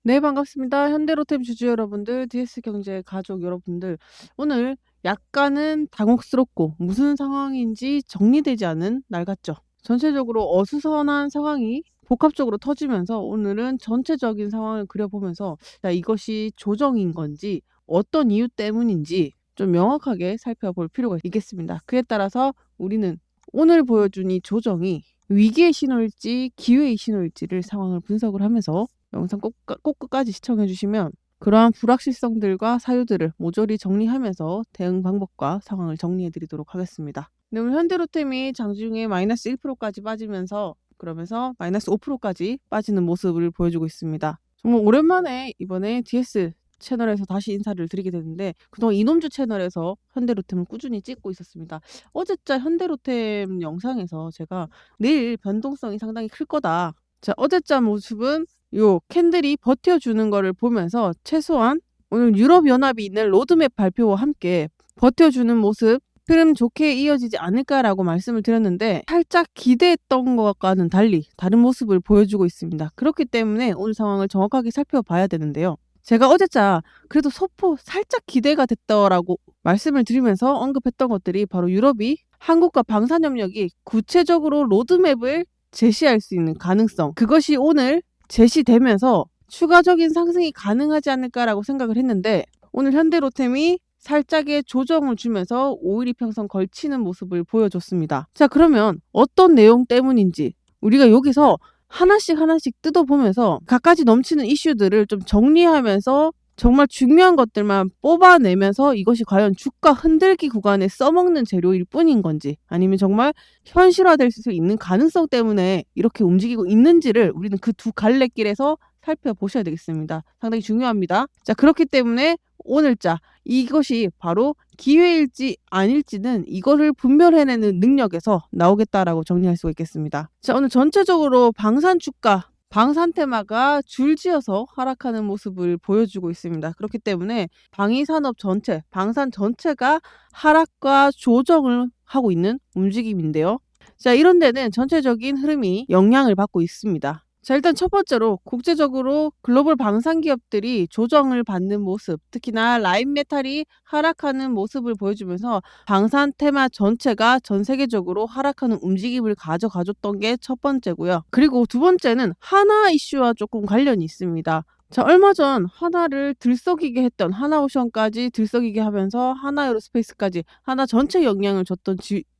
네, 반갑습니다. 현대로템 주주 여러분들, DS경제 가족 여러분들. 오늘 약간은 당혹스럽고 무슨 상황인지 정리되지 않은 날 같죠. 전체적으로 어수선한 상황이 복합적으로 터지면서 오늘은 전체적인 상황을 그려보면서 이것이 조정인 건지 어떤 이유 때문인지 좀 명확하게 살펴볼 필요가 있겠습니다. 그에 따라서 우리는 오늘 보여준 이 조정이 위기의 신호일지 기회의 신호일지를 상황을 분석을 하면서 영상 꼭 끝까지 시청해 주시면 그러한 불확실성들과 사유들을 모조리 정리하면서 대응 방법과 상황을 정리해 드리도록 하겠습니다. 네, 오늘 현대로템이 장중에 마이너스 1%까지 빠지면서 그러면서 마이너스 5%까지 빠지는 모습을 보여주고 있습니다. 정말 오랜만에 이번에 DS 채널에서 다시 인사를 드리게 되는데 그동안 이놈주 채널에서 현대로템을 꾸준히 찍고 있었습니다. 어제자 현대로템 영상에서 제가 내일 변동성이 상당히 클 거다. 자, 어제자 모습은 요 캔들이 버텨주는 거를 보면서 최소한 오늘 유럽연합이 있는 로드맵 발표와 함께 버텨주는 모습 흐름 좋게 이어지지 않을까라고 말씀을 드렸는데 살짝 기대했던 것과는 달리 다른 모습을 보여주고 있습니다. 그렇기 때문에 오늘 상황을 정확하게 살펴봐야 되는데요. 제가 어제자 그래도 소폭 살짝 기대가 됐더라고 말씀을 드리면서 언급했던 것들이 바로 유럽이 한국과 방산협력이 구체적으로 로드맵을 제시할 수 있는 가능성, 그것이 오늘 제시되면서 추가적인 상승이 가능하지 않을까라고 생각을 했는데 오늘 현대로템이 살짝의 조정을 주면서 5일 이평선 걸치는 모습을 보여줬습니다. 자, 그러면 어떤 내용 때문인지 우리가 여기서 하나씩 뜯어보면서 갖가지 넘치는 이슈들을 좀 정리하면서 정말 중요한 것들만 뽑아내면서 이것이 과연 주가 흔들기 구간에 써먹는 재료일 뿐인 건지 아니면 정말 현실화될 수 있는 가능성 때문에 이렇게 움직이고 있는지를 우리는 그 두 갈래길에서 살펴보셔야 되겠습니다. 상당히 중요합니다. 자, 그렇기 때문에 오늘자 이것이 바로 기회일지 아닐지는 이거를 분별해내는 능력에서 나오겠다라고 정리할 수가 있겠습니다. 자, 오늘 전체적으로 방산 주가 방산 테마가 줄지어서 하락하는 모습을 보여주고 있습니다. 그렇기 때문에 방위산업 전체, 방산 전체가 하락과 조정을 하고 있는 움직임인데요. 자, 이런 데는 전체적인 흐름이 영향을 받고 있습니다. 자, 일단 첫 번째로 국제적으로 글로벌 방산 기업들이 조정을 받는 모습, 특히나 라인메탈이 하락하는 모습을 보여주면서 방산 테마 전체가 전 세계적으로 하락하는 움직임을 가져가줬던 게 첫 번째고요. 그리고 두 번째는 하나 이슈와 조금 관련이 있습니다. 자, 얼마 전 하나를 들썩이게 했던 하나오션까지 들썩이게 하면서 하나에어로스페이스까지 하나 전체 영향을 줬던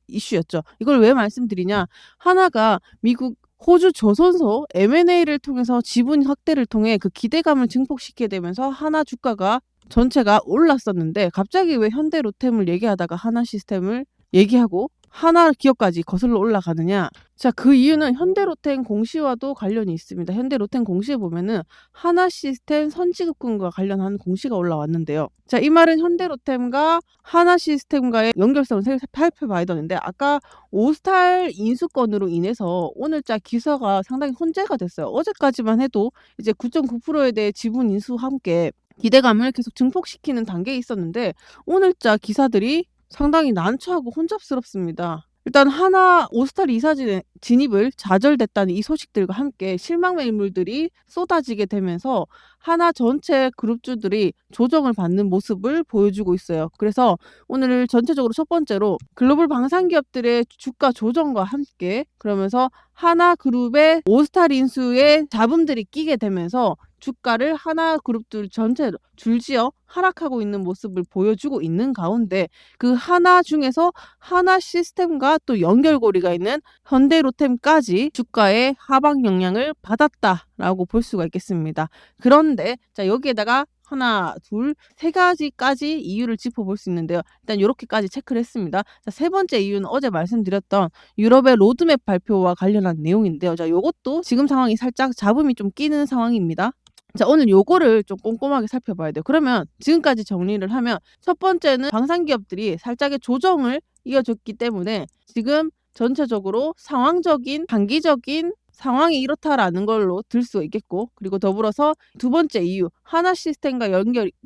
이슈였죠. 이걸 왜 말씀드리냐? 하나가 미국 호주 조선소 M&A를 통해서 지분 확대를 통해 그 기대감을 증폭시키게 되면서 하나 주가가 전체가 올랐었는데 갑자기 왜 현대로템을 얘기하다가 하나 시스템을 얘기하고 하나 기업까지 거슬러 올라가느냐? 자, 그 이유는 현대로템 공시와도 관련이 있습니다. 현대로템 공시에 보면은 하나 시스템 선지급군과 관련한 공시가 올라왔는데요. 자, 이 말은 현대로템과 하나 시스템과의 연결성을 살펴봐야 되는데 아까 오스탈 인수권으로 인해서 오늘자 기사가 상당히 혼재가 됐어요. 어제까지만 해도 이제 9.9%에 대해 지분 인수와 함께 기대감을 계속 증폭시키는 단계에 있었는데 오늘자 기사들이 상당히 난처하고 혼잡스럽습니다. 일단 하나 오스탈 이사 진입을 좌절됐다는 이 소식들과 함께 실망 매물들이 쏟아지게 되면서 하나 전체 그룹주들이 조정을 받는 모습을 보여주고 있어요. 그래서 오늘 전체적으로 첫 번째로 글로벌 방산 기업들의 주가 조정과 함께 그러면서 하나 그룹의 오스탈 인수의 잡음들이 끼게 되면서 주가를 하나 그룹들 전체로 줄지어 하락하고 있는 모습을 보여주고 있는 가운데 그 하나 중에서 하나 시스템과 또 연결고리가 있는 현대로템까지 주가의 하방 영향을 받았다라고 볼 수가 있겠습니다. 그런데 자, 여기에다가 하나, 둘, 세 가지까지 이유를 짚어볼 수 있는데요. 일단 이렇게까지 체크를 했습니다. 자, 세 번째 이유는 어제 말씀드렸던 유럽의 로드맵 발표와 관련한 내용인데요. 자, 요것도 지금 상황이 살짝 잡음이 좀 끼는 상황입니다. 자, 오늘 요거를 좀 꼼꼼하게 살펴봐야 돼요. 그러면 지금까지 정리를 하면 첫 번째는 방산 기업들이 살짝의 조정을 이어줬기 때문에 지금 전체적으로 상황적인 단기적인 상황이 이렇다라는 걸로 들 수 있겠고 그리고 더불어서 두 번째 이유 하나 시스템과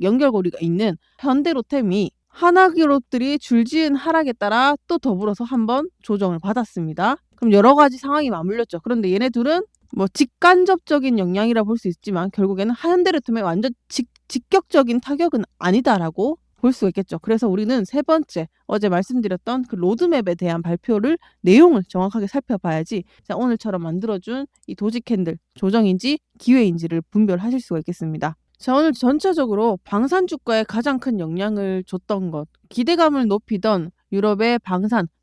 연결고리가 있는 현대로템이 하나 기업들이 줄지은 하락에 따라 또 더불어서 한번 조정을 받았습니다. 그럼 여러 가지 상황이 맞물렸죠. 그런데 얘네 둘은 뭐 직간접적인 영향이라 볼 수 있지만 결국에는 현대로템에 완전 직격적인 타격은 아니다라고 볼 수가 있겠죠. 그래서 우리는 세 번째 어제 말씀드렸던 그 로드맵에 대한 발표를 내용을 정확하게 살펴봐야지 자 오늘처럼 만들어준 이 도지 캔들 조정인지 기회인지를 분별하실 수가 있겠습니다. 자 오늘 전체적으로 방산 주가에 가장 큰 영향을 줬던 것, 기대감을 높이던 유럽의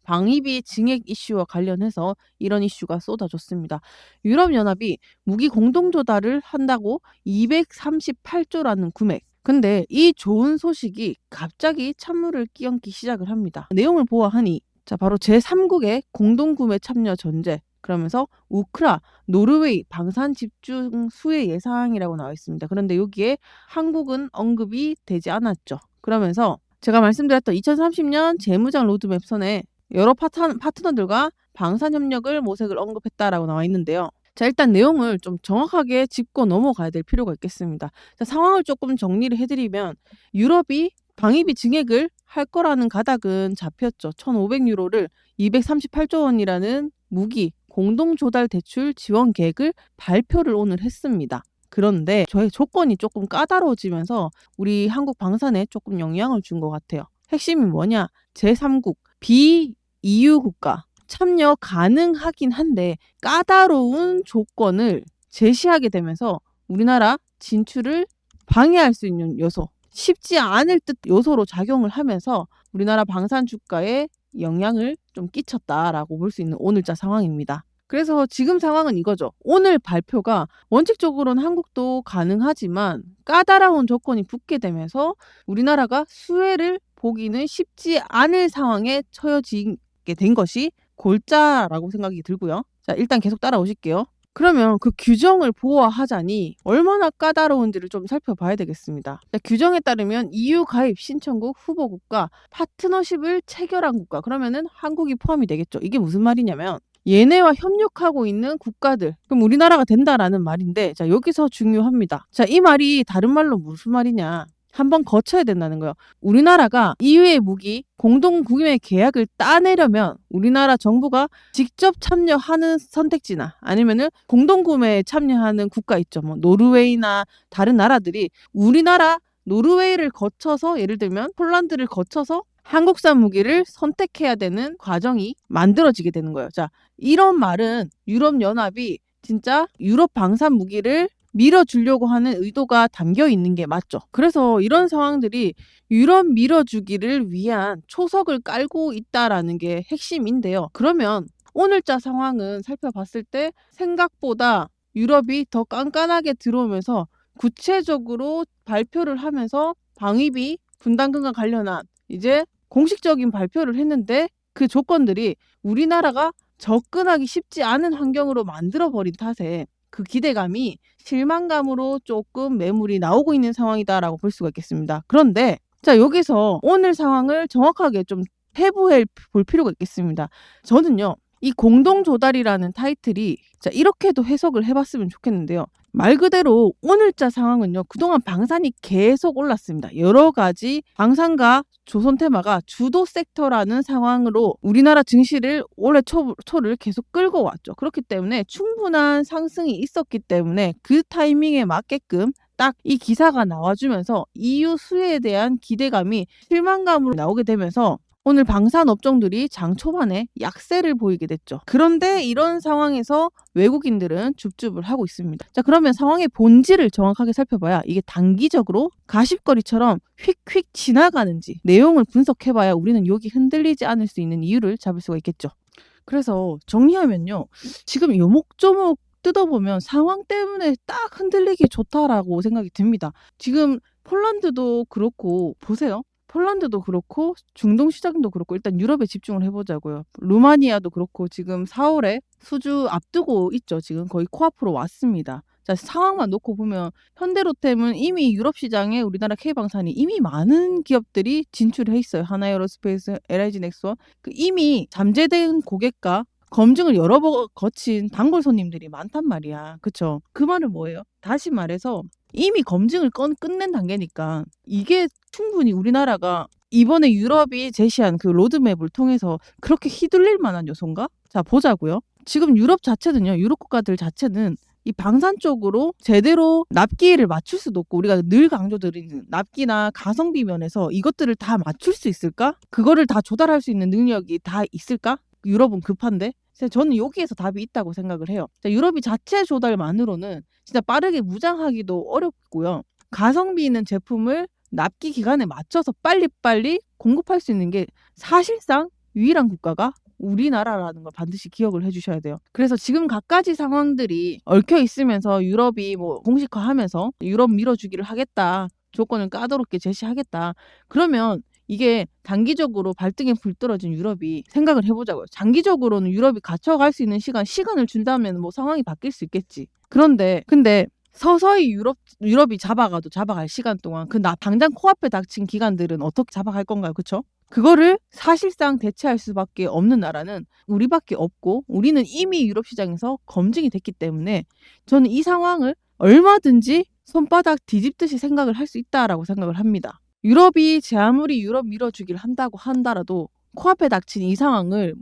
방위비 증액 이슈와 관련해서 이런 이슈가 쏟아졌습니다. 유럽연합이 무기 공동 조달을 한다고 238조라는 금액. 근데 이 좋은 소식이 갑자기 찬물을 끼얹기 시작을 합니다. 내용을 보아하니 자 바로 제3국의 공동구매 참여 전제 그러면서 우크라, 노르웨이 방산 집중 수혜 예상이라고 나와 있습니다. 그런데 여기에 한국은 언급이 되지 않았죠. 그러면서 제가 말씀드렸던 2030년 재무장 로드맵 선에 여러 파트너들과 방산 협력을 모색을 언급했다라고 나와 있는데요. 자 일단 내용을 좀 정확하게 짚고 넘어가야 될 필요가 있겠습니다. 자, 상황을 조금 정리를 해드리면 유럽이 방위비 증액을 할 거라는 가닥은 잡혔죠. 1,500유로를 238조 원이라는 무기 공동 조달 대출 지원 계획을 발표를 오늘 했습니다. 그런데 저의 조건이 조금 까다로워지면서 우리 한국 방산에 조금 영향을 준 것 같아요. 핵심이 뭐냐? 제3국 비EU 국가 참여 가능하긴 한데 까다로운 조건을 제시하게 되면서 우리나라 진출을 방해할 수 있는 요소, 쉽지 않을 듯 요소로 작용을 하면서 우리나라 방산 주가에 영향을 좀 끼쳤다라고 볼 수 있는 오늘자 상황입니다. 그래서 지금 상황은 이거죠. 오늘 발표가 원칙적으로는 한국도 가능하지만 까다로운 조건이 붙게 되면서 우리나라가 수혜를 보기는 쉽지 않을 상황에 처해지게 된 것이 골자라고 생각이 들고요. 자, 일단 계속 따라오실게요. 그러면 그 규정을 보완하자니 얼마나 까다로운지를 좀 살펴봐야 되겠습니다. 자, 규정에 따르면 EU 가입 신청국 후보국가 파트너십을 체결한 국가 그러면은 한국이 포함이 되겠죠. 이게 무슨 말이냐면 얘네와 협력하고 있는 국가들 그럼 우리나라가 된다라는 말인데 자 여기서 중요합니다. 자, 이 말이 다른 말로 무슨 말이냐 한번 거쳐야 된다는 거예요. 우리나라가 EU의 무기 공동구매 계약을 따내려면 우리나라 정부가 직접 참여하는 선택지나 아니면은 공동구매에 참여하는 국가 있죠. 뭐 노르웨이나 다른 나라들이 우리나라 노르웨이를 거쳐서 예를 들면 폴란드를 거쳐서 한국산 무기를 선택해야 되는 과정이 만들어지게 되는 거예요. 자, 이런 말은 유럽연합이 진짜 유럽 방산 무기를 밀어주려고 하는 의도가 담겨 있는 게 맞죠. 그래서 이런 상황들이 유럽 밀어주기를 위한 초석을 깔고 있다라는 게 핵심인데요. 그러면 오늘자 상황은 살펴봤을 때 생각보다 유럽이 더 깐깐하게 들어오면서 구체적으로 발표를 하면서 방위비 분담금과 관련한 이제 공식적인 발표를 했는데 그 조건들이 우리나라가 접근하기 쉽지 않은 환경으로 만들어버린 탓에 그 기대감이 실망감으로 조금 매물이 나오고 있는 상황이다라고 볼 수가 있겠습니다. 그런데 자 여기서 오늘 상황을 정확하게 좀 해부해 볼 필요가 있겠습니다. 저는요. 이 공동조달이라는 타이틀이 자 이렇게도 해석을 해봤으면 좋겠는데요. 말 그대로 오늘자 상황은요. 그동안 방산이 계속 올랐습니다. 여러 가지 방산과 조선테마가 주도 섹터라는 상황으로 우리나라 증시를 올해 초를 계속 끌고 왔죠. 그렇기 때문에 충분한 상승이 있었기 때문에 그 타이밍에 맞게끔 딱 이 기사가 나와주면서 EU 수혜에 대한 기대감이 실망감으로 나오게 되면서 오늘 방산 업종들이 장 초반에 약세를 보이게 됐죠. 그런데 이런 상황에서 외국인들은 줍줍을 하고 있습니다. 자, 그러면 상황의 본질을 정확하게 살펴봐야 이게 단기적으로 가십거리처럼 휙휙 지나가는지 내용을 분석해봐야 우리는 여기 흔들리지 않을 수 있는 이유를 잡을 수가 있겠죠. 그래서 정리하면요. 지금 요목조목 뜯어보면 상황 때문에 딱 흔들리기 좋다라고 생각이 듭니다. 지금 폴란드도 그렇고 보세요. 폴란드도 그렇고 중동 시장도 그렇고 일단 유럽에 집중을 해보자고요. 루마니아도 그렇고 지금 4월에 수주 앞두고 있죠. 지금 거의 코앞으로 왔습니다. 자, 상황만 놓고 보면 현대로템은 이미 유럽 시장에 우리나라 K방산이 이미 많은 기업들이 진출해 있어요. 하나에어로스페이스, LIG 넥스원 이미 잠재된 고객과 검증을 여러 번 거친 단골 손님들이 많단 말이야. 그쵸? 그 말은 뭐예요? 다시 말해서 이미 검증을 끝낸 단계니까 이게 충분히 우리나라가 이번에 유럽이 제시한 그 로드맵을 통해서 그렇게 휘둘릴 만한 요소인가? 자, 보자고요. 지금 유럽 자체는요. 유럽 국가들 자체는 이 방산 쪽으로 제대로 납기를 맞출 수도 없고, 우리가 늘 강조드리는 납기나 가성비 면에서 이것들을 다 맞출 수 있을까? 그거를 다 조달할 수 있는 능력이 다 있을까? 유럽은 급한데. 저는 여기에서 답이 있다고 생각을 해요. 유럽이 자체 조달만으로는 진짜 빠르게 무장하기도 어렵고요. 가성비 있는 제품을 납기 기간에 맞춰서 빨리빨리 공급할 수 있는 게 사실상 유일한 국가가 우리나라라는 걸 반드시 기억을 해주셔야 돼요. 그래서 지금 갖가지 상황들이 얽혀 있으면서 유럽이 뭐 공식화하면서 유럽 밀어주기를 하겠다, 조건을 까다롭게 제시하겠다, 그러면 이게 단기적으로 발등에 불 떨어진 유럽이 생각을 해보자고요. 장기적으로는 유럽이 갇혀갈 수 있는 시간을 준다면 뭐 상황이 바뀔 수 있겠지. 근데 서서히 유럽이 잡아갈 시간 동안 당장 코앞에 닥친 기관들은 어떻게 잡아갈 건가요? 그쵸? 그거를 사실상 대체할 수밖에 없는 나라는 우리밖에 없고, 우리는 이미 유럽 시장에서 검증이 됐기 때문에 저는 이 상황을 얼마든지 손바닥 뒤집듯이 생각을 할 수 있다라고 생각을 합니다. 유럽이 아무리 유럽 밀어주기를 한다고 한다라도 코앞에 닥친 이 상황을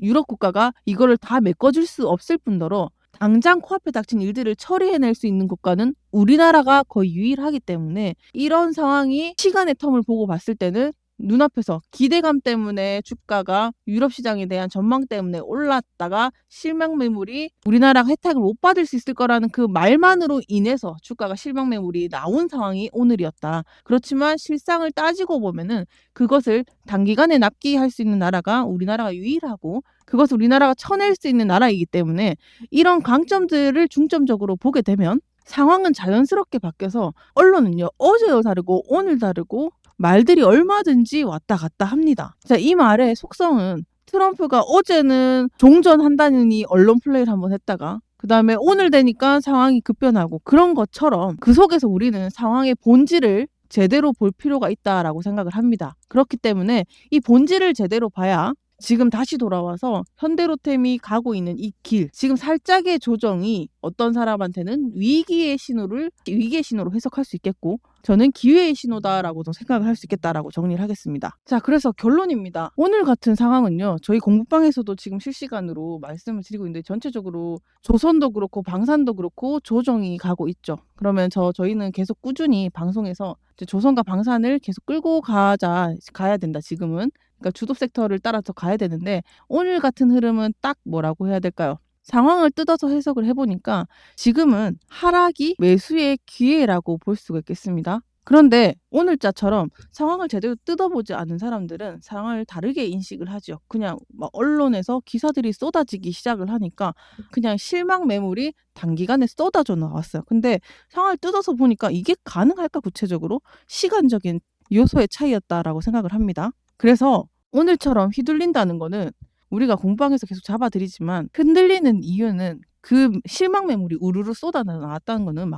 유럽 국가가 이거를 다 메꿔줄 수 없을 뿐더러 당장 코앞에 닥친 일들을 처리해낼 수 있는 국가는 우리나라가 거의 유일하기 때문에, 이런 상황이 시간의 텀을 보고 봤을 때는 눈앞에서 기대감 때문에 주가가 유럽 시장에 대한 전망 때문에 올랐다가 실망 매물이 우리나라가 혜택을 못 받을 수 있을 거라는 그 말만으로 인해서 주가가 실망 매물이 나온 상황이 오늘이었다. 그렇지만 실상을 따지고 보면은 그것을 단기간에 납기할 수 있는 나라가 우리나라가 유일하고, 그것을 우리나라가 쳐낼 수 있는 나라이기 때문에 이런 강점들을 중점적으로 보게 되면 상황은 자연스럽게 바뀌어서, 언론은요 어제도 다르고 오늘 다르고 말들이 얼마든지 왔다 갔다 합니다. 자, 이 말의 속성은 트럼프가 어제는 종전한다느니 언론 플레이를 한번 했다가 그 다음에 오늘 되니까 상황이 급변하고, 그런 것처럼 그 속에서 우리는 상황의 본질을 제대로 볼 필요가 있다라고 생각을 합니다. 그렇기 때문에 이 본질을 제대로 봐야 지금 다시 돌아와서 현대로템이 가고 있는 이 길, 지금 살짝의 조정이 어떤 사람한테는 위기의 신호로 해석할 수 있겠고, 저는 기회의 신호다라고도 생각을 할 수 있겠다라고 정리를 하겠습니다. 자, 그래서 결론입니다. 오늘 같은 상황은요, 저희 공부방에서도 지금 실시간으로 말씀을 드리고 있는데, 전체적으로 조선도 그렇고 방산도 그렇고 조정이 가고 있죠. 그러면 저희는 계속 꾸준히 방송에서 조선과 방산을 계속 끌고 가야 된다, 지금은. 그러니까 주도 섹터를 따라서 가야 되는데, 오늘 같은 흐름은 딱 뭐라고 해야 될까요? 상황을 뜯어서 해석을 해보니까 지금은 하락이 매수의 기회라고 볼 수가 있겠습니다. 그런데 오늘자처럼 상황을 제대로 뜯어보지 않은 사람들은 상황을 다르게 인식을 하죠. 그냥 막 언론에서 기사들이 쏟아지기 시작을 하니까 그냥 실망 매물이 단기간에 쏟아져 나왔어요. 근데 상황을 뜯어서 보니까 이게 가능할까? 구체적으로 시간적인 요소의 차이였다라고 생각을 합니다. 그래서 오늘처럼 휘둘린다는 거는 우리가 공방에서 계속 잡아드리지만, 흔들리는 이유는 그 실망 매물이 우르르 쏟아 나왔다는 거는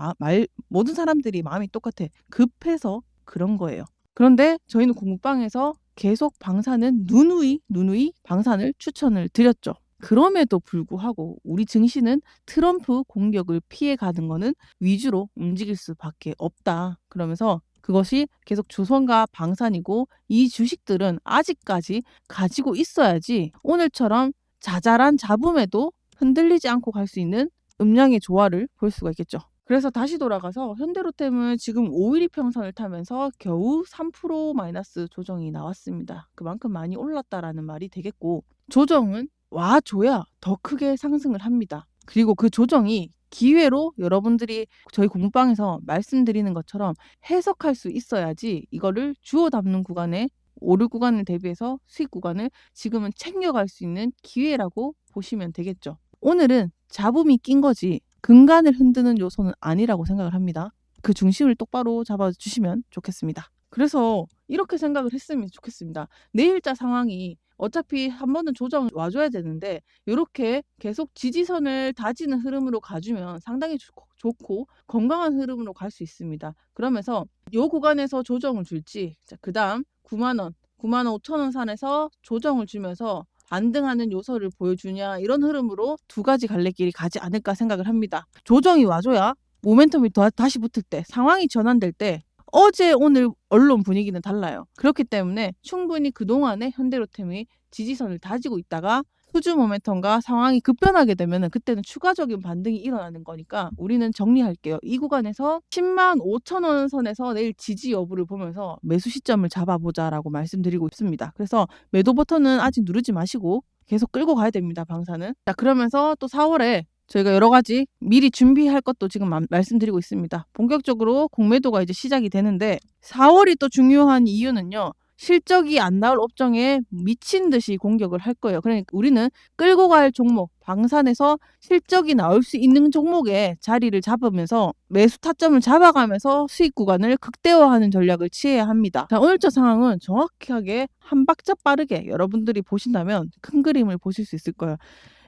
모든 사람들이 마음이 똑같아. 급해서 그런 거예요. 그런데 저희는 공방에서 계속 방산은 누누이 방산을 추천을 드렸죠. 그럼에도 불구하고 우리 증시는 트럼프 공격을 피해가는 거는 위주로 움직일 수밖에 없다. 그러면서 그것이 계속 조선과 방산이고, 이 주식들은 아직까지 가지고 있어야지 오늘처럼 자잘한 잡음에도 흔들리지 않고 갈 수 있는 음량의 조화를 볼 수가 있겠죠. 그래서 다시 돌아가서 현대로템은 지금 5일 이평선을 타면서 겨우 3% 마이너스 조정이 나왔습니다. 그만큼 많이 올랐다라는 말이 되겠고, 조정은 와줘야 더 크게 상승을 합니다. 그리고 그 조정이 기회로 여러분들이 저희 공부방에서 말씀드리는 것처럼 해석할 수 있어야지 이거를 주워 담는 구간에, 오를 구간을 대비해서 수익 구간을 지금은 챙겨갈 수 있는 기회라고 보시면 되겠죠. 오늘은 잡음이 낀 거지 근간을 흔드는 요소는 아니라고 생각을 합니다. 그 중심을 똑바로 잡아주시면 좋겠습니다. 그래서 이렇게 생각을 했으면 좋겠습니다. 내일자 상황이 어차피 한 번은 조정 와줘야 되는데, 이렇게 계속 지지선을 다지는 흐름으로 가주면 상당히 좋고 건강한 흐름으로 갈 수 있습니다. 그러면서 이 구간에서 조정을 줄지, 그 다음 9만 5천 원 선에서 조정을 주면서 반등하는 요소를 보여주냐, 이런 흐름으로 두 가지 갈래길이 가지 않을까 생각을 합니다. 조정이 와줘야 모멘텀이 다시 붙을 때, 상황이 전환될 때 어제 오늘 언론 분위기는 달라요. 그렇기 때문에 충분히 그동안에 현대로템이 지지선을 다지고 있다가 수주 모멘텀과 상황이 급변하게 되면은 그때는 추가적인 반등이 일어나는 거니까 우리는 정리할게요. 이 구간에서 105,000원 선에서 내일 지지 여부를 보면서 매수 시점을 잡아보자라고 말씀드리고 있습니다. 그래서 매도 버튼은 아직 누르지 마시고 계속 끌고 가야 됩니다. 방사는. 자, 그러면서 또 4월에 저희가 여러 가지 미리 준비할 것도 지금 말씀드리고 있습니다. 본격적으로 공매도가 이제 시작이 되는데 4월이 또 중요한 이유는요. 실적이 안 나올 업종에 미친 듯이 공격을 할 거예요. 그러니까 우리는 끌고 갈 종목, 방산에서 실적이 나올 수 있는 종목에 자리를 잡으면서 매수 타점을 잡아가면서 수익 구간을 극대화하는 전략을 취해야 합니다. 자, 오늘자 상황은 정확하게 한 박자 빠르게 여러분들이 보신다면 큰 그림을 보실 수 있을 거예요.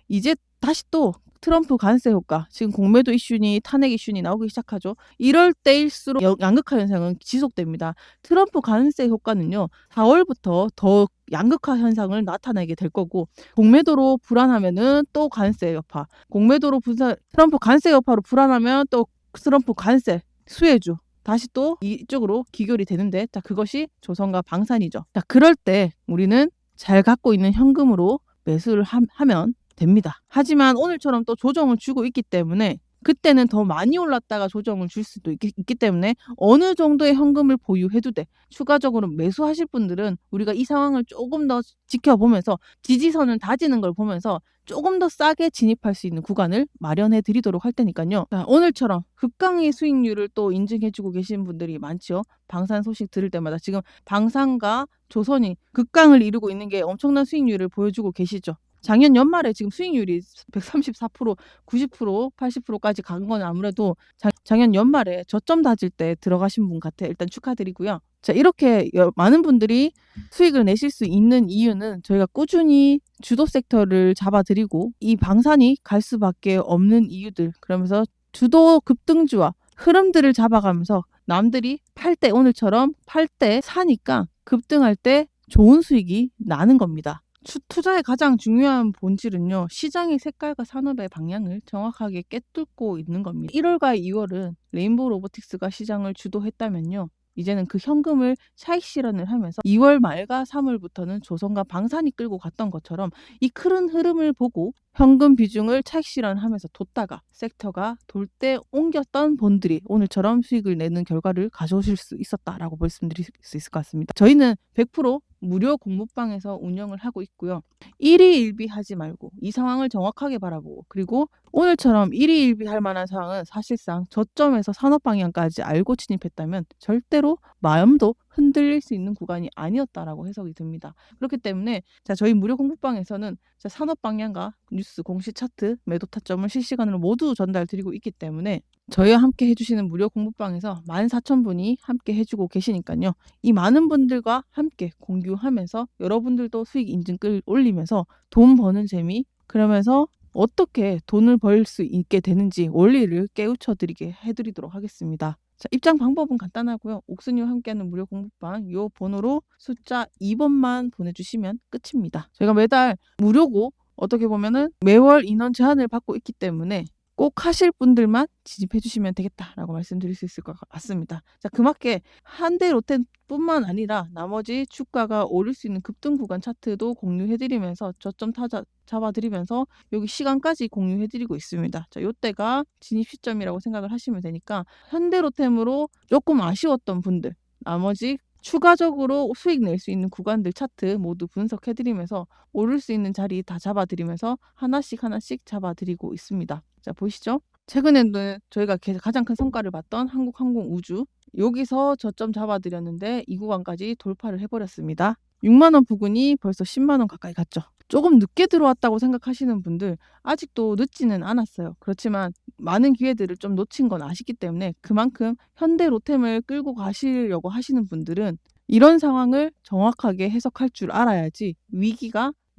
이제 다시 또 트럼프 관세 효과, 지금 공매도 이슈니 탄핵 이슈니 나오기 시작하죠. 이럴 때일수록 양극화 현상은 지속됩니다. 트럼프 관세 효과는요. 4월부터 더 양극화 현상을 나타내게 될 거고 공매도로 불안하면은 또 관세 여파, 트럼프 관세 여파로 불안하면 또 트럼프 관세 수혜주 다시 또 이쪽으로 기결이 되는데 자, 그것이 조선과 방산이죠. 자, 그럴 때 우리는 잘 갖고 있는 현금으로 매수를 하면 됩니다. 하지만 오늘처럼 또 조정을 주고 있기 때문에 그때는 더 많이 올랐다가 조정을 줄 수도 있기 때문에 어느 정도의 현금을 보유해도 돼. 추가적으로 매수하실 분들은 우리가 이 상황을 조금 더 지켜보면서 지지선을 다지는 걸 보면서 조금 더 싸게 진입할 수 있는 구간을 마련해 드리도록 할 테니까요. 자, 오늘처럼 극강의 수익률을 또 인증해주고 계신 분들이 많죠. 방산 소식 들을 때마다 지금 방산과 조선이 극강을 이루고 있는 게 엄청난 수익률을 보여주고 계시죠. 작년 연말에 지금 수익률이 134%, 90%, 80%까지 간 건 아무래도 작년 연말에 저점 다질 때 들어가신 분 같아요. 일단 축하드리고요. 자, 이렇게 많은 분들이 수익을 내실 수 있는 이유는 저희가 꾸준히 주도 섹터를 잡아드리고 이 방산이 갈 수밖에 없는 이유들, 그러면서 주도 급등주와 흐름들을 잡아가면서 남들이 팔 때 오늘처럼 팔 때 사니까 급등할 때 좋은 수익이 나는 겁니다. 투자의 가장 중요한 본질은요. 시장의 색깔과 산업의 방향을 정확하게 꿰뚫고 있는 겁니다. 1월과 2월은 레인보우 로보틱스가 시장을 주도했다면요. 이제는 그 현금을 차익 실현을 하면서 2월 말과 3월부터는 조선과 방산이 끌고 갔던 것처럼 이 큰 흐름을 보고 현금 비중을 차익 실현하면서 뒀다가 섹터가 돌 때 옮겼던 본들이 오늘처럼 수익을 내는 결과를 가져오실 수 있었다라고 말씀드릴 수 있을 것 같습니다. 저희는 100% 무료 공부방에서 운영을 하고 있고요. 일희일비하지 말고 이 상황을 정확하게 바라보고 그리고 오늘처럼 일희일비할 만한 상황은 사실상 저점에서 산업 방향까지 알고 진입했다면 절대로 마음도 흔들릴 수 있는 구간이 아니었다라고 해석이 듭니다. 그렇기 때문에 자, 저희 무료 공부방에서는 자, 산업 방향과 뉴스, 공시 차트, 매도 타점을 실시간으로 모두 전달드리고 있기 때문에 저희와 함께 해주시는 무료 공부방에서 14,000분이 함께 해주고 계시니까요. 이 많은 분들과 함께 공유하면서 여러분들도 수익 인증글 올리면서 돈 버는 재미, 그러면서 어떻게 돈을 벌 수 있게 되는지 원리를 깨우쳐 해드리도록 하겠습니다. 자, 입장 방법은 간단하고요. 옥순이와 함께하는 무료 공부방 요 번호로 숫자 2번만 보내주시면 끝입니다. 저희가 매달 무료고 어떻게 보면은 매월 인원 제한을 받고 있기 때문에 꼭 하실 분들만 진입해 주시면 되겠다라고 말씀드릴 수 있을 것 같습니다. 자, 그맞게 한대 롯데뿐만 아니라 나머지 주가가 오를 수 있는 급등 구간 차트도 공유해드리면서 저점 잡아드리면서 여기 시간까지 공유해드리고 있습니다. 자, 요때가 진입 시점이라고 생각을 하시면 되니까 현대로템으로 조금 아쉬웠던 분들, 나머지 추가적으로 수익 낼 수 있는 구간들 차트 모두 분석해드리면서 오를 수 있는 자리 다 잡아드리면서 하나씩 잡아드리고 있습니다. 자, 보이시죠? 최근에는 저희가 가장 큰 성과를 봤던 한국항공우주 여기서 저점 잡아드렸는데 이 구간까지 돌파를 해버렸습니다. 6만원 부근이 벌써 10만원 가까이 갔죠. 조금 늦게 들어왔다고 생각하시는 분들 아직도 늦지는 않았어요. 그렇지만 많은 기회들을 좀 놓친 건 아쉽기 때문에 그만큼 현대로템을 끌고 가시려고 하시는 분들은 이런 상황을 정확하게 해석할 줄 알아야지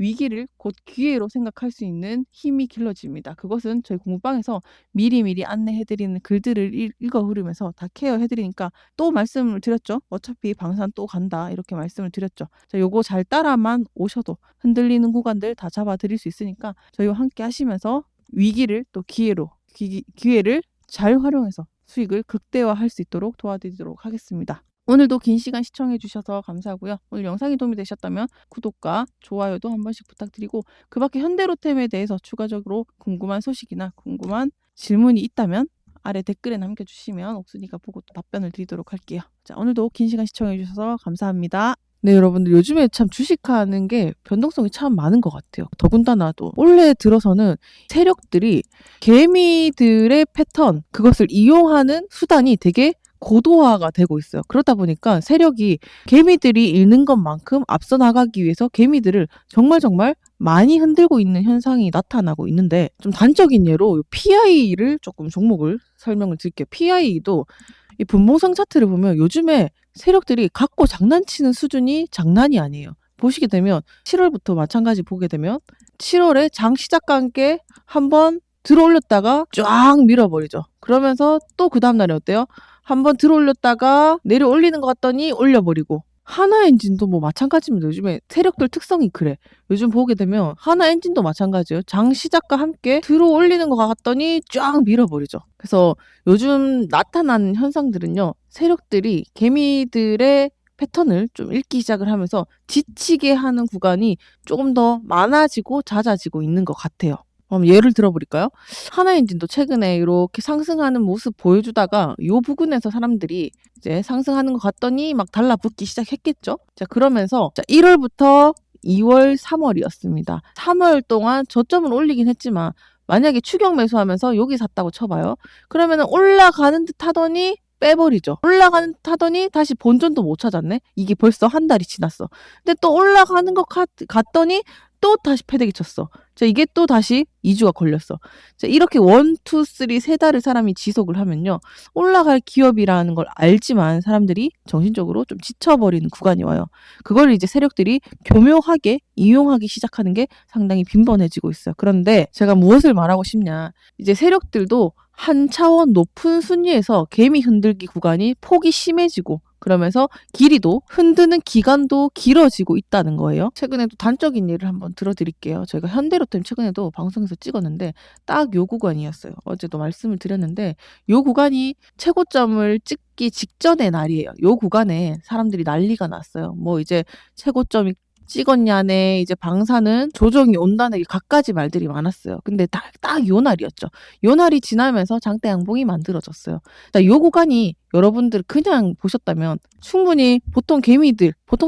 위기를 곧 기회로 생각할 수 있는 힘이 길러집니다. 그것은 저희 공부방에서 미리미리 안내해드리는 글들을 읽어 흐르면서 다 케어해드리니까 또 말씀을 드렸죠. 어차피 방산 또 간다 이렇게 말씀을 드렸죠. 자, 요거 잘 따라만 오셔도 흔들리는 구간들 다 잡아드릴 수 있으니까 저희와 함께 하시면서 위기를 또 기회를 잘 활용해서 수익을 극대화할 수 있도록 도와드리도록 하겠습니다. 오늘도 긴 시간 시청해 주셔서 감사하고요. 오늘 영상이 도움이 되셨다면 구독과 좋아요도 한 번씩 부탁드리고, 그 밖에 현대로템에 대해서 추가적으로 궁금한 소식이나 궁금한 질문이 있다면 아래 댓글에 남겨주시면 옥순이가 보고 또 답변을 드리도록 할게요. 자, 오늘도 긴 시간 시청해 주셔서 감사합니다. 네, 여러분들 요즘에 참 주식하는 게 변동성이 참 많은 것 같아요. 더군다나도 올해 들어서는 세력들이 개미들의 패턴, 그것을 이용하는 수단이 되게 고도화가 되고 있어요. 그러다 보니까 세력이 개미들이 잃는 것만큼 앞서 나가기 위해서 개미들을 정말 많이 흔들고 있는 현상이 나타나고 있는데, 좀 단적인 예로 PI를 조금 종목을 설명을 드릴게요. PI도 이 분봉상 차트를 보면 요즘에 세력들이 갖고 장난치는 수준이 장난이 아니에요. 보시게 되면 7월부터 마찬가지 보게 되면 7월에 장 시작과 함께 한번 들어올렸다가 쫙 밀어버리죠. 그러면서 또 그 다음날에 어때요? 한번 들어올렸다가 내려 올리는 것 같더니 올려버리고, 하나엔진도 뭐 마찬가지입니다. 요즘에 세력들 특성이 그래. 요즘 보게 되면 하나엔진도 마찬가지예요. 장 시작과 함께 들어올리는 것 같더니 쫙 밀어버리죠. 그래서 요즘 나타나는 현상들은요, 세력들이 개미들의 패턴을 좀 읽기 시작을 하면서 지치게 하는 구간이 조금 더 많아지고 잦아지고 있는 것 같아요. 예를 들어버릴까요? 하나엔진도 최근에 이렇게 상승하는 모습 보여주다가 요 부근에서 사람들이 이제 상승하는 것 같더니 막 달라붙기 시작했겠죠. 자, 그러면서 1월부터 2월, 3월이었습니다. 3월 동안 저점을 올리긴 했지만 만약에 추격 매수하면서 여기 샀다고 쳐봐요. 그러면은 올라가는 듯 하더니 빼버리죠. 올라가는 듯 하더니 다시 본전도 못 찾았네. 이게 벌써 한 달이 지났어. 근데 또 올라가는 것 같더니 또 다시 패대기 쳤어. 자, 이게 또 다시 2주가 걸렸어. 자, 이렇게 1, 2, 3, 세 달을 사람이 지속을 하면요, 올라갈 기업이라는 걸 알지만 사람들이 정신적으로 좀 지쳐버리는 구간이 와요. 그걸 이제 세력들이 교묘하게 이용하기 시작하는 게 상당히 빈번해지고 있어요. 그런데 제가 무엇을 말하고 싶냐, 이제 세력들도 한 차원 높은 순위에서 개미 흔들기 구간이 폭이 심해지고, 그러면서 길이도, 흔드는 기간도 길어지고 있다는 거예요. 최근에도 단적인 예를 한번 들어드릴게요. 저희가 현대로템 최근에도 방송에서 찍었는데 딱 요 구간이었어요. 어제도 말씀을 드렸는데 요 구간이 최고점을 찍기 직전의 날이에요. 요 구간에 사람들이 난리가 났어요. 뭐 이제 최고점이 찍었냐네, 이제 방사는 조정이 온다는 갖가지 말들이 많았어요. 근데 딱 요 날이었죠. 요 날이 지나면서 장대 양봉이 만들어졌어요. 자, 요 구간이 여러분들 그냥 보셨다면 충분히 보통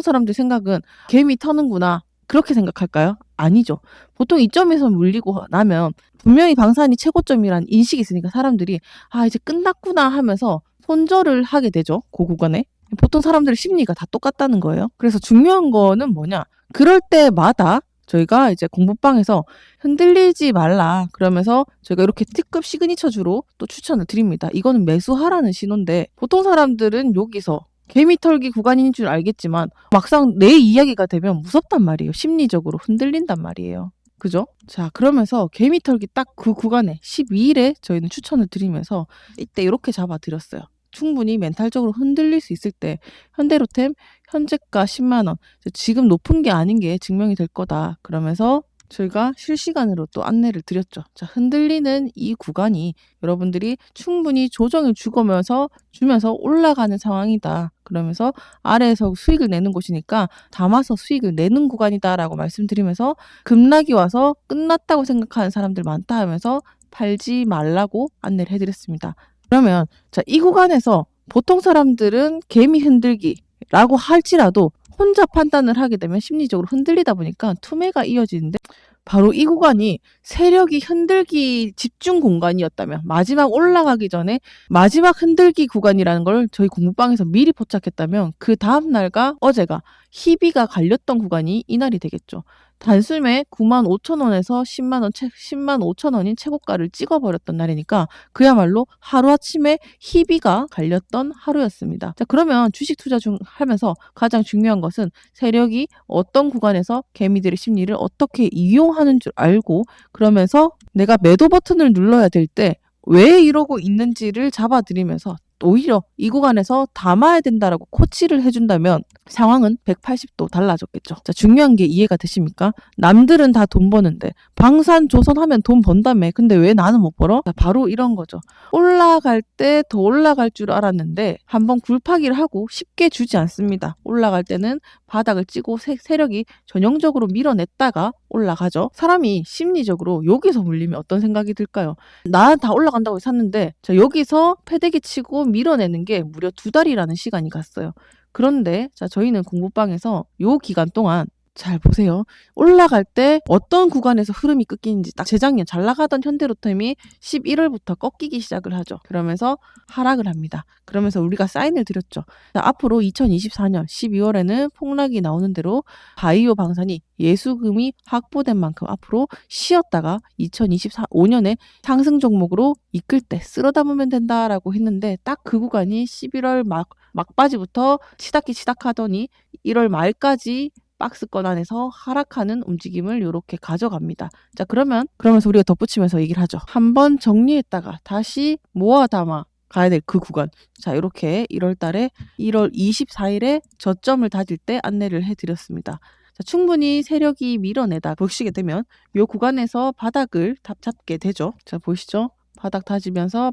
사람들 생각은 개미 터는구나, 그렇게 생각할까요? 아니죠. 보통 이점에서 물리고 나면 분명히 방산이 최고점이란 인식이 있으니까 사람들이 이제 끝났구나 하면서 손절을 하게 되죠. 그 구간에. 보통 사람들의 심리가 다 똑같다는 거예요. 그래서 중요한 거는 뭐냐? 그럴 때마다 저희가 이제 공부방에서 흔들리지 말라 그러면서 저희가 이렇게 특급 시그니처주로 또 추천을 드립니다. 이거는 매수하라는 신호인데, 보통 사람들은 여기서 개미 털기 구간인 줄 알겠지만 막상 내 이야기가 되면 무섭단 말이에요. 심리적으로 흔들린단 말이에요. 그죠? 자, 그러면서 개미 털기 딱 그 구간에 12일에 저희는 추천을 드리면서 이때 이렇게 잡아드렸어요. 충분히 멘탈적으로 흔들릴 수 있을 때 현대로템 현재가 10만 원, 지금 높은 게 아닌 게 증명이 될 거다. 그러면서 저희가 실시간으로 또 안내를 드렸죠. 자, 흔들리는 이 구간이 여러분들이 충분히 조정을 주면서 올라가는 상황이다. 그러면서 아래에서 수익을 내는 곳이니까 담아서 수익을 내는 구간이다라고 말씀드리면서, 급락이 와서 끝났다고 생각하는 사람들 많다 하면서 팔지 말라고 안내를 해드렸습니다. 그러면 자, 이 구간에서 보통 사람들은 개미 흔들기라고 할지라도 혼자 판단을 하게 되면 심리적으로 흔들리다 보니까 투매가 이어지는데, 바로 이 구간이 세력이 흔들기 집중 공간이었다면, 마지막 올라가기 전에 마지막 흔들기 구간이라는 걸 저희 공부방에서 미리 포착했다면 그 다음 날과 어제가 희비가 갈렸던 구간이 이날이 되겠죠. 단숨에 95,000원에서 105,000원인 최고가를 찍어버렸던 날이니까 그야말로 하루아침에 희비가 갈렸던 하루였습니다. 자, 그러면 주식 투자 하면서 가장 중요한 것은 세력이 어떤 구간에서 개미들의 심리를 어떻게 이용하는 줄 알고, 그러면서 내가 매도 버튼을 눌러야 될 때 왜 이러고 있는지를 잡아드리면서 오히려 이 구간에서 담아야 된다라고 코치를 해준다면 상황은 180도 달라졌겠죠. 자, 중요한 게 이해가 되십니까? 남들은 다 돈 버는데 방산 조선하면 돈 번다며. 근데 왜 나는 못 벌어? 자, 바로 이런 거죠. 올라갈 때 더 올라갈 줄 알았는데 한번 굴파기를 하고 쉽게 주지 않습니다. 올라갈 때는 바닥을 찌고 세력이 전형적으로 밀어냈다가 올라가죠. 사람이 심리적으로 여기서 물리면 어떤 생각이 들까요? 나 다 올라간다고 샀는데 자, 여기서 패대기 치고 밀어내는 게 무려 2달이라는 시간이 갔어요. 그런데 자, 저희는 공부방에서 요 기간 동안 잘 보세요. 올라갈 때 어떤 구간에서 흐름이 끊기는지 딱 재작년 잘 나가던 현대로템이 11월부터 꺾이기 시작을 하죠. 그러면서 하락을 합니다. 그러면서 우리가 사인을 드렸죠. 자, 앞으로 2024년 12월에는 폭락이 나오는 대로 바이오 방산이 예수금이 확보된 만큼 앞으로 쉬었다가 2025년에 상승 종목으로 이끌 때 쓸어 담으면 된다라고 했는데 딱 그 구간이 11월 막바지부터 치닫하더니 1월 말까지 박스권 안에서 하락하는 움직임을 이렇게 가져갑니다. 자, 그러면서 우리가 덧붙이면서 얘기를 하죠. 한번 정리했다가 다시 모아 담아 가야 될 그 구간. 자, 이렇게 1월 달에 1월 24일에 저점을 다질 때 안내를 해드렸습니다. 자, 충분히 세력이 밀어내다 보시게 되면 이 구간에서 바닥을 잡게 되죠. 자, 보이시죠? 바닥 다지면서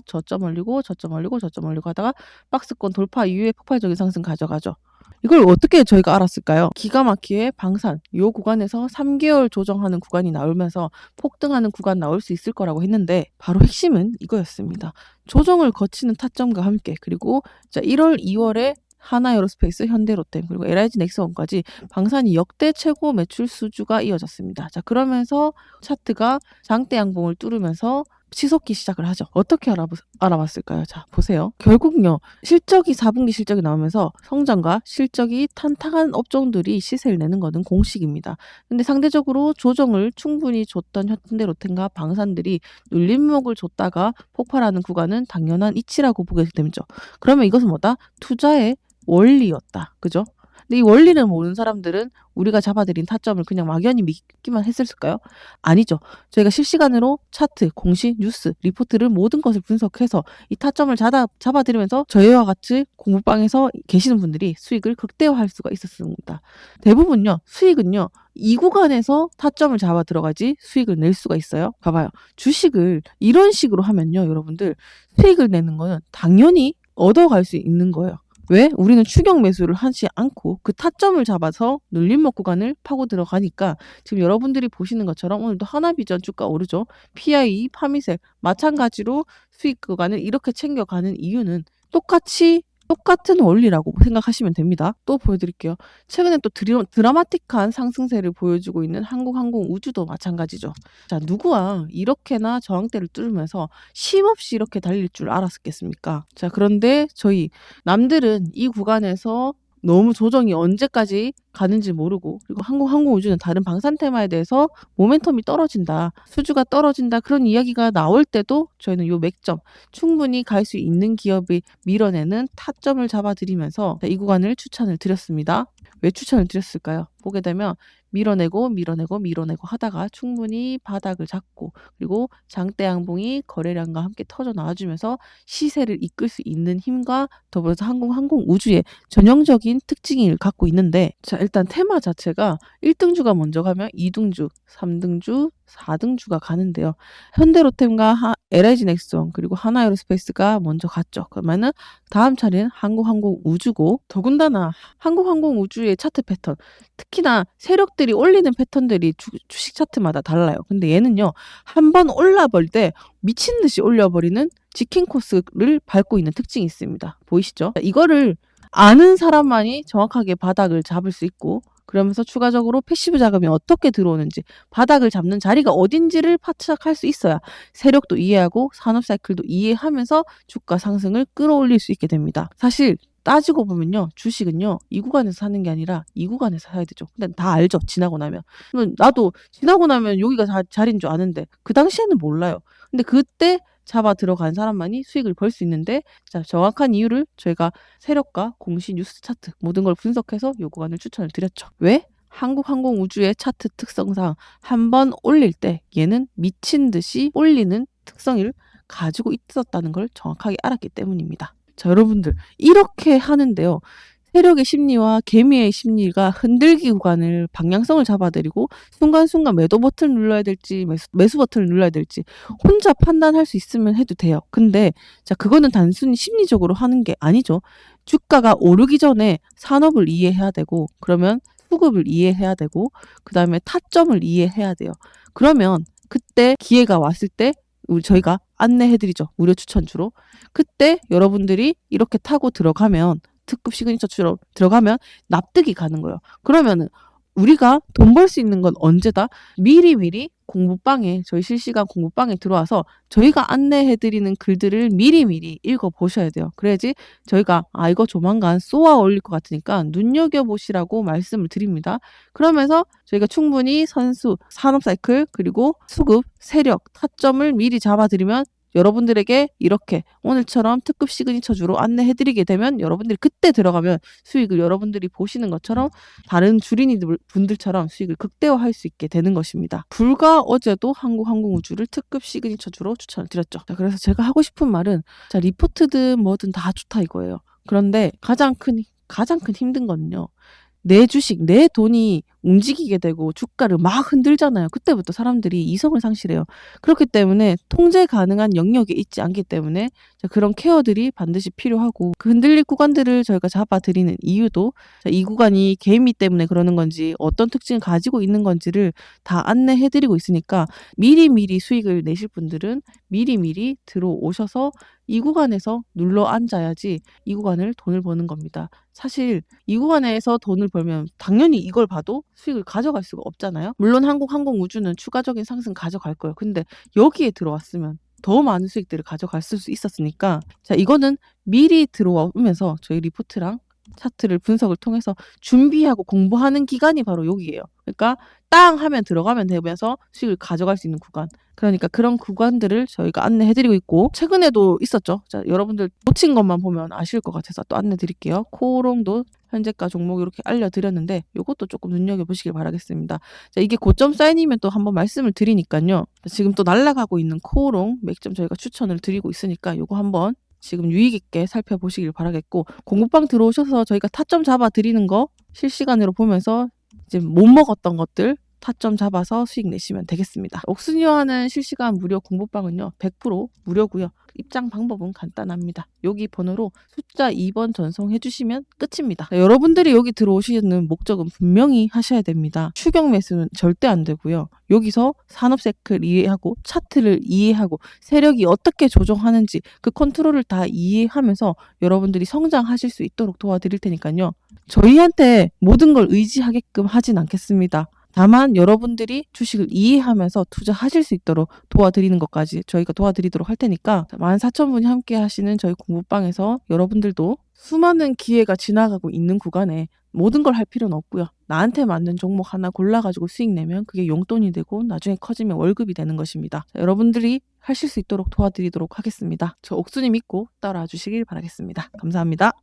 저점 올리고 하다가 박스권 돌파 이후에 폭발적인 상승 가져가죠. 이걸 어떻게 저희가 알았을까요? 기가 막히게 방산, 요 구간에서 3개월 조정하는 구간이 나오면서 폭등하는 구간 나올 수 있을 거라고 했는데 바로 핵심은 이거였습니다. 조정을 거치는 타점과 함께 그리고 자, 1월, 2월에 하나에어로스페이스, 현대로템 그리고 LIG 넥스원까지 방산이 역대 최고 매출 수주가 이어졌습니다. 자, 그러면서 차트가 장대 양봉을 뚫으면서 치솟기 시작을 하죠. 어떻게 알아봤을까요? 자, 보세요. 결국요. 4분기 실적이 나오면서 성장과 실적이 탄탄한 업종들이 시세를 내는 것은 공식입니다. 근데 상대적으로 조정을 충분히 줬던 현대로템과 방산들이 눌림목을 줬다가 폭발하는 구간은 당연한 이치라고 보게 되죠. 그러면 이것은 뭐다? 투자의 원리였다. 그죠? 근데 이 원리를 모르는 사람들은 우리가 잡아들인 타점을 그냥 막연히 믿기만 했을까요? 아니죠. 저희가 실시간으로 차트, 공시, 뉴스, 리포트를 모든 것을 분석해서 이 타점을 잡아들이면서 저희와 같이 공부방에서 계시는 분들이 수익을 극대화할 수가 있었습니다. 대부분요. 수익은요. 이 구간에서 타점을 잡아 들어가지 수익을 낼 수가 있어요. 봐봐요. 주식을 이런 식으로 하면요. 여러분들 수익을 내는 거는 당연히 얻어갈 수 있는 거예요. 왜? 우리는 추격 매수를 하지 않고 그 타점을 잡아서 눌림목 구간을 파고 들어가니까 지금 여러분들이 보시는 것처럼 오늘도 하나비전 주가 오르죠. PI, 파미셀 마찬가지로 수익 구간을 이렇게 챙겨가는 이유는 똑같은 원리라고 생각하시면 됩니다. 또 보여드릴게요. 최근에 또 드라마틱한 상승세를 보여주고 있는 한국항공우주도 마찬가지죠. 자, 누구와 이렇게나 저항대를 뚫으면서 쉼없이 이렇게 달릴 줄 알았겠습니까? 자, 그런데 남들은 이 구간에서 너무 조정이 언제까지 가는지 모르고 그리고 항공우주는 다른 방산 테마에 대해서 모멘텀이 떨어진다, 수주가 떨어진다 그런 이야기가 나올 때도 저희는 요 맥점 충분히 갈 수 있는 기업이 밀어내는 타점을 잡아드리면서 이 구간을 추천을 드렸습니다. 왜 추천을 드렸을까요? 보게 되면 밀어내고 하다가 충분히 바닥을 잡고 그리고 장대 양봉이 거래량과 함께 터져 나와주면서 시세를 이끌 수 있는 힘과 더불어서 항공우주의 전형적인 특징을 갖고 있는데 자, 일단 테마 자체가 1등주가 먼저 가면 2등주, 3등주, 4등주가 가는데요. 현대로템과 LIG 넥스원 그리고 하나에어로스페이스가 먼저 갔죠. 그러면은 다음 차례는 한국항공우주고 더군다나 한국항공우주의 차트 패턴 특히나 세력들이 올리는 패턴들이 주식 차트마다 달라요. 근데 얘는요. 한번 올라버릴 때 미친 듯이 올려버리는 지킨 코스를 밟고 있는 특징이 있습니다. 보이시죠? 이거를 아는 사람만이 정확하게 바닥을 잡을 수 있고 그러면서 추가적으로 패시브 자금이 어떻게 들어오는지 바닥을 잡는 자리가 어딘지를 파악할 수 있어야 세력도 이해하고 산업 사이클도 이해하면서 주가 상승을 끌어올릴 수 있게 됩니다. 사실 따지고 보면요. 주식은요. 이 구간에서 사는 게 아니라 이 구간에서 사야 되죠. 근데 다 알죠. 지나고 나면. 나도 지나고 나면 여기가 자리인 줄 아는데 그 당시에는 몰라요. 근데 그때 잡아 들어간 사람만이 수익을 벌 수 있는데 자, 정확한 이유를 저희가 세력과 공시 뉴스 차트 모든 걸 분석해서 요 구간을 추천을 드렸죠. 왜? 한국항공우주의 차트 특성상 한번 올릴 때 얘는 미친 듯이 올리는 특성을 가지고 있었다는 걸 정확하게 알았기 때문입니다. 자, 여러분들 이렇게 하는데요. 세력의 심리와 개미의 심리가 흔들기 구간을 방향성을 잡아드리고 순간순간 매도 버튼을 눌러야 될지 매수 버튼을 눌러야 될지 혼자 판단할 수 있으면 해도 돼요. 근데 자, 그거는 단순히 심리적으로 하는 게 아니죠. 주가가 오르기 전에 산업을 이해해야 되고, 그러면 수급을 이해해야 되고, 그 다음에 타점을 이해해야 돼요. 그러면 그때 기회가 왔을 때 저희가 안내해드리죠. 무료 추천주로. 그때 여러분들이 이렇게 타고 들어가면, 특급 시그니처처럼 들어가면 납득이 가는 거예요. 그러면은 우리가 돈 벌 수 있는 건 언제다? 미리미리 공부방에, 저희 실시간 공부방에 들어와서 저희가 안내해드리는 글들을 미리미리 읽어보셔야 돼요. 그래야지 저희가 이거 조만간 쏘아 올릴 것 같으니까 눈여겨보시라고 말씀을 드립니다. 그러면서 저희가 충분히 선수, 산업사이클, 그리고 수급, 세력, 타점을 미리 잡아드리면 여러분들에게 이렇게 오늘처럼 특급 시그니처주로 안내해드리게 되면 여러분들이 그때 들어가면 수익을 여러분들이 보시는 것처럼 다른 주린이 분들처럼 수익을 극대화할 수 있게 되는 것입니다. 불과 어제도 한국항공우주를 특급 시그니처주로 추천을 드렸죠. 자, 그래서 제가 하고 싶은 말은, 자, 리포트든 뭐든 다 좋다 이거예요. 그런데 가장 큰 힘든 거는요. 내 주식, 내 돈이 움직이게 되고 주가를 막 흔들잖아요. 그때부터 사람들이 이성을 상실해요. 그렇기 때문에 통제 가능한 영역에 있지 않기 때문에 그런 케어들이 반드시 필요하고, 그 흔들릴 구간들을 저희가 잡아드리는 이유도 이 구간이 개미 때문에 그러는 건지 어떤 특징을 가지고 있는 건지를 다 안내해드리고 있으니까 미리미리 수익을 내실 분들은 미리미리 들어오셔서 이 구간에서 눌러 앉아야지 이 구간을 돈을 버는 겁니다. 사실 이 구간에서 돈을 벌면 당연히 이걸 봐도 수익을 가져갈 수가 없잖아요. 물론 한국항공우주는 추가적인 상승 가져갈 거예요. 근데 여기에 들어왔으면 더 많은 수익들을 가져갈 수 있었으니까, 자, 이거는 미리 들어오면서 저희 리포트랑 차트를 분석을 통해서 준비하고 공부하는 기간이 바로 여기예요. 그러니까 땅 하면 들어가면 되면서 수익을 가져갈 수 있는 구간. 그러니까 그런 구간들을 저희가 안내해드리고 있고, 최근에도 있었죠. 자, 여러분들 놓친 것만 보면 아실 것 같아서 또 안내드릴게요. 코오롱도 현재가 종목 이렇게 알려드렸는데 이것도 조금 눈여겨보시길 바라겠습니다. 자, 이게 고점 사인이면 또 한번 말씀을 드리니까요. 지금 또 날아가고 있는 코오롱 맥점 저희가 추천을 드리고 있으니까 이거 한번 지금 유익 있게 살펴보시길 바라겠고, 공부방 들어오셔서 저희가 타점 잡아 드리는 거 실시간으로 보면서 이제 못 먹었던 것들 타점 잡아서 수익 내시면 되겠습니다. 옥순이와 하는 실시간 무료 공부방은요 100% 무료고요. 입장 방법은 간단합니다. 여기 번호로 숫자 2번 전송해 주시면 끝입니다. 여러분들이 여기 들어오시는 목적은 분명히 하셔야 됩니다. 추격 매수는 절대 안 되고요. 여기서 산업사이클 이해하고 차트를 이해하고 세력이 어떻게 조정하는지 그 컨트롤을 다 이해하면서 여러분들이 성장하실 수 있도록 도와드릴 테니까요. 저희한테 모든 걸 의지하게끔 하진 않겠습니다. 다만 여러분들이 주식을 이해하면서 투자하실 수 있도록 도와드리는 것까지 저희가 도와드리도록 할 테니까 14,000분이 함께 하시는 저희 공부방에서 여러분들도 수많은 기회가 지나가고 있는 구간에 모든 걸 할 필요는 없고요. 나한테 맞는 종목 하나 골라가지고 수익 내면 그게 용돈이 되고 나중에 커지면 월급이 되는 것입니다. 자, 여러분들이 하실 수 있도록 도와드리도록 하겠습니다. 저 옥순이 믿고 따라와 주시길 바라겠습니다. 감사합니다.